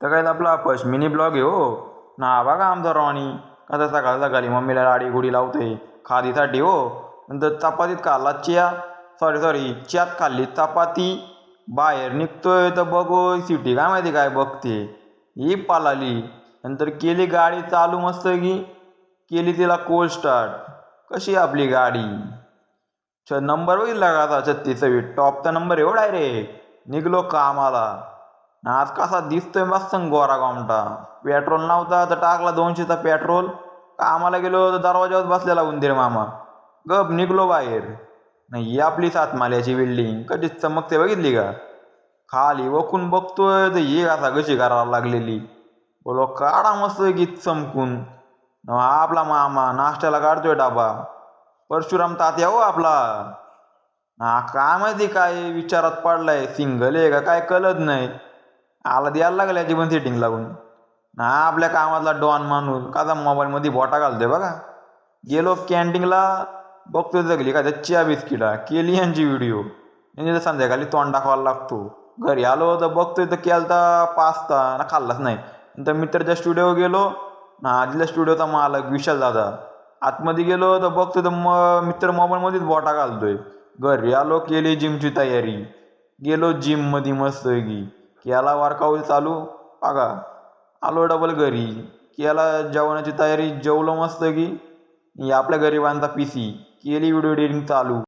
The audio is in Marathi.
तर काय आपला पश्मिनी ब्लॉग आहे हो ना बघा आमचा रॉनी कसा सकाळ सकाळी मम्मीला लाडी गुडी लावते खादीसाठी हो. नंतर चपातीत खाल्ला सॉरी च्यात खाल्ली चपाती बाहेर निघतोय तर बघू सिटी काय माहिती काय बघते ही पालाली. नंतर केली गाडी चालू मस्त की केली तिला कोल्ड स्टार्ट. कशी आपली गाडी नंबर बघितला का आता 36 टॉपचा नंबर एवढा आहे रे. निघलो कामाला आज कसा दिसतोय मस्त गोरा गोमटा. पेट्रोल नव्हता तर टाकला 200चा पेट्रोल. कामाला गेलो तर दरवाजावर बसलेला उंदीर मामा. गप निघलो बाहेर. नाही ही आपली सातमाल्याची बिल्डिंग कधी चमकते बघितली का. खाली वकून बघतोय तर ही असा कशी करायला लागलेली. बोलो काढा मस्त की चमकून. आपला मामा नाश्त्याला काढतोय डाबा. परशुराम तात्या हो आपला. काय माहिती काय विचारात पडलाय सिंगल आहे का काय कळत नाही. आला द्यायला लागला याची पण सेटिंग लागून. आपल्या कामातला डॉन माणूस कसा मोबाईलमध्ये बोटा घालतोय बघा. गेलो कॅन्टीनला बघतोय जगली का चहा बिस्किटा केली यांची व्हिडिओ. यांनी तर संध्याकाळी तोंड दाखवायला लागतो. घरी आलो तर बघतोय तर केलता पास्ता ना खाल्लाच नाही. नंतर मित्राच्या स्टुडिओ गेलो ना आधीला स्टुडिओचा मालक विशाल दादा. आतमध्ये गेलो तर बघतोय तर मित्र मोबाईलमध्येच बोटा घालतोय. घरी आलो केली जिमची तयारी. गेलो जिममध्ये मस्त की केला वर्कआउट चालू बघा. आलो डबल घरी केला जेवणाची तयारी जेवलो मस्त की आपल्या गरिबांचा PC केली व्हिडिओ एडिटिंग चालू.